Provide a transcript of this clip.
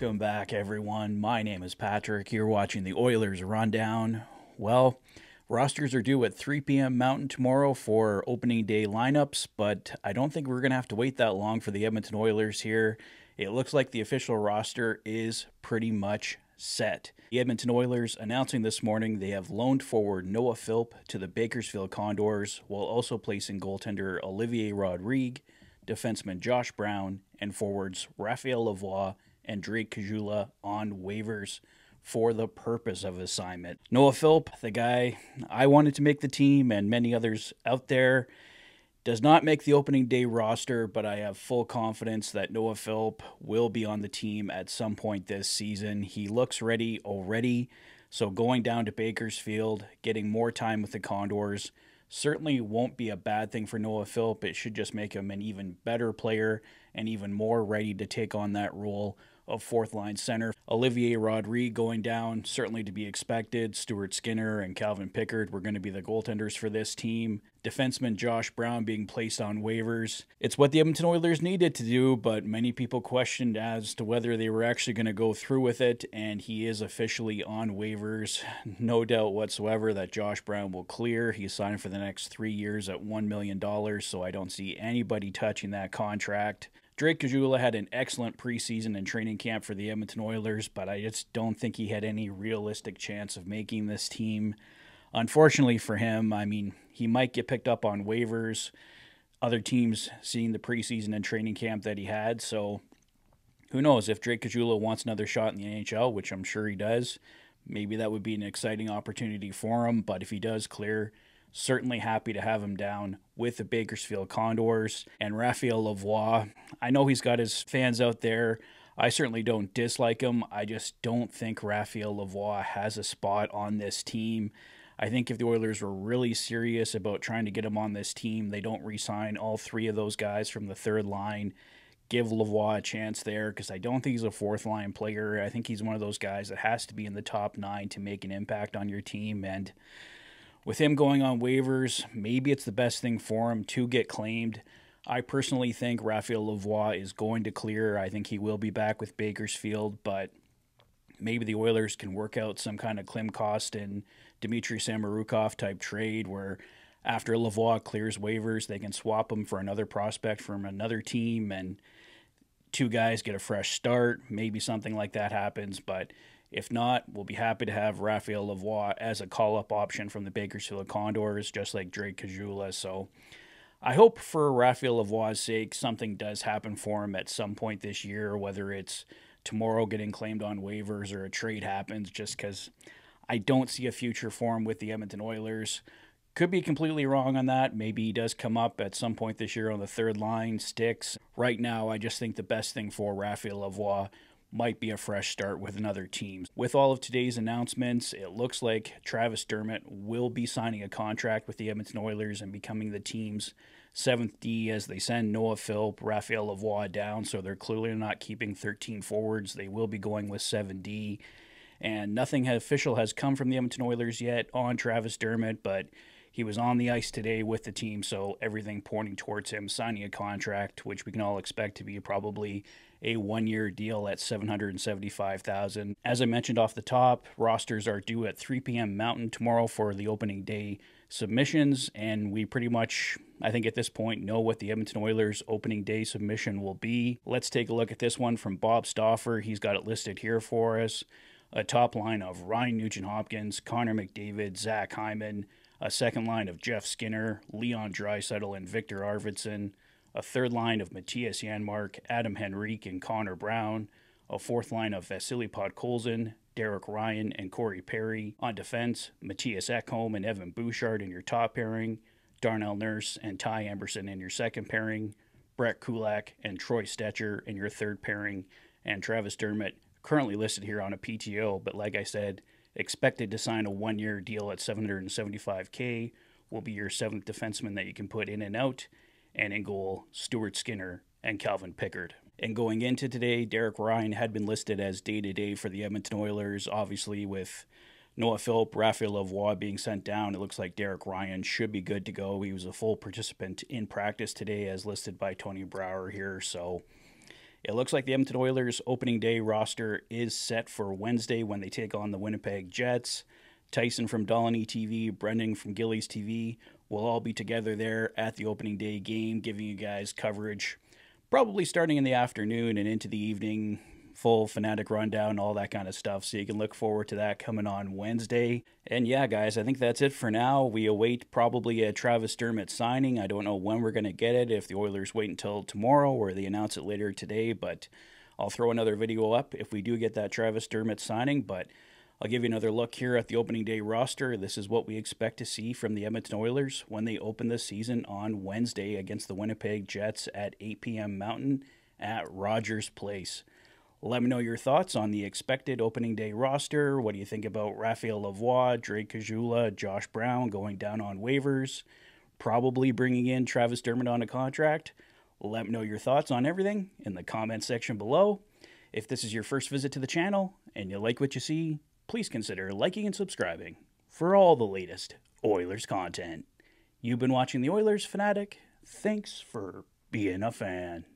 Welcome back, everyone. My name is Patrick. You're watching the Oilers Rundown. Well, rosters are due at 3 p.m. Mountain tomorrow for opening day lineups, but I don't think we're going to have to wait that long for the Edmonton Oilers here. It looks like the official roster is pretty much set. The Edmonton Oilers announcing this morning they have loaned forward Noah Philp to the Bakersfield Condors while also placing goaltender Olivier Rodrigue, defenseman Josh Brown, and forwards Raphael Lavoie and Drake Caggiula on waivers for the purpose of assignment. Noah Philp, the guy I wanted to make the team and many others out there, does not make the opening day roster, but I have full confidence that Noah Philp will be on the team at some point this season. He looks ready already, so going down to Bakersfield, getting more time with the Condors, certainly won't be a bad thing for Noah Philp. It should just make him an even better player and even more ready to take on that role of fourth-line center. Olivier Rodrigue going down, certainly to be expected. Stuart Skinner and Calvin Pickard were going to be the goaltenders for this team. Defenseman Josh Brown being placed on waivers. It's what the Edmonton Oilers needed to do, but many people questioned as to whether they were actually going to go through with it, and he is officially on waivers. No doubt whatsoever that Josh Brown will clear. He's signed for the next 3 years at $1 million, so I don't see anybody touching that contract. Drake Caggiula had an excellent preseason and training camp for the Edmonton Oilers, but I just don't think he had any realistic chance of making this team. Unfortunately for him, he might get picked up on waivers. Other teams seeing the preseason and training camp that he had, so who knows if Drake Caggiula wants another shot in the NHL, which I'm sure he does. Maybe that would be an exciting opportunity for him, but if he does clear, certainly happy to have him down with the Bakersfield Condors. And Raphael Lavoie, I know he's got his fans out there. I certainly don't dislike him. I just don't think Raphael Lavoie has a spot on this team. I think if the Oilers were really serious about trying to get him on this team, they don't re-sign all three of those guys from the third line. Give Lavoie a chance there because I don't think he's a fourth-line player. I think he's one of those guys that has to be in the top 9 to make an impact on your team, and with him going on waivers, maybe it's the best thing for him to get claimed. I personally think Raphael Lavoie is going to clear. I think he will be back with Bakersfield, but maybe the Oilers can work out some kind of Klim Kost and Dmitry Samorukov type trade where after Lavoie clears waivers, they can swap him for another prospect from another team and two guys get a fresh start. Maybe something like that happens, but if not, we'll be happy to have Raphael Lavoie as a call-up option from the Bakersfield Condors, just like Drake Caggiula. So I hope for Raphael Lavoie's sake something does happen for him at some point this year, whether it's tomorrow getting claimed on waivers or a trade happens, just because I don't see a future for him with the Edmonton Oilers. Could be completely wrong on that. Maybe he does come up at some point this year on the third line, sticks. Right now, I just think the best thing for Raphael Lavoie might be a fresh start with another team. With all of today's announcements, it looks like Travis Dermott will be signing a contract with the Edmonton Oilers and becoming the team's 7th D as they send Noah Philp, Raphael Lavoie down, so they're clearly not keeping 13 forwards. They will be going with 7D, and nothing official has come from the Edmonton Oilers yet on Travis Dermott, but he was on the ice today with the team, so everything pointing towards him signing a contract, which we can all expect to be probably a 1-year deal at $775,000. As I mentioned off the top, rosters are due at 3 p.m. Mountain tomorrow for the opening day submissions, and we pretty much, I think at this point, know what the Edmonton Oilers opening day submission will be. Let's take a look at this one from Bob Stauffer. He's got it listed here for us. A top line of Ryan Nugent-Hopkins, Connor McDavid, Zach Hyman, a second line of Jeff Skinner, Leon Draisaitl, and Victor Arvidsson, a third line of Matthias Janmark, Adam Henrique, and Connor Brown, a fourth line of Vasily Podkolzin, Derek Ryan, and Corey Perry. On defense, Matthias Ekholm and Evan Bouchard in your top pairing, Darnell Nurse and Ty Emberson in your second pairing, Brett Kulak and Troy Stetcher in your third pairing, and Travis Dermott, currently listed here on a PTO, but like I said, expected to sign a 1-year deal at $775K, will be your 7th defenseman that you can put in and out, and in goal, Stuart Skinner and Calvin Pickard. And going into today, Derek Ryan had been listed as day-to-day for the Edmonton Oilers. Obviously, with Noah Philp, Raphael Lavoie being sent down, it looks like Derek Ryan should be good to go. He was a full participant in practice today as listed by Tony Brower here. So It looks like the Edmonton Oilers opening day roster is set for Wednesday when they take on the Winnipeg Jets. Tyson from Dolany TV, Brendan from Gillies TV will all be together there at the opening day game, giving you guys coverage probably starting in the afternoon and into the evening, full Fanatic rundown, all that kind of stuff. So you can look forward to that coming on Wednesday. And yeah, guys, I think that's it for now. We await probably a Travis Dermott signing. I don't know when we're going to get it, if the Oilers wait until tomorrow or they announce it later today, but I'll throw another video up if we do get that Travis Dermott signing. But I'll give you another look here at the opening day roster. This is what we expect to see from the Edmonton Oilers when they open the season on Wednesday against the Winnipeg Jets at 8 p.m. Mountain at Rogers Place. Let me know your thoughts on the expected opening day roster. What do you think about Raphael Lavoie, Drake Caggiula, Josh Brown going down on waivers, probably bringing in Travis Dermott on a contract? Let me know your thoughts on everything in the comment section below. If this is your first visit to the channel and you like what you see, please consider liking and subscribing for all the latest Oilers content. You've been watching the Oilers Fanatic. Thanks for being a fan.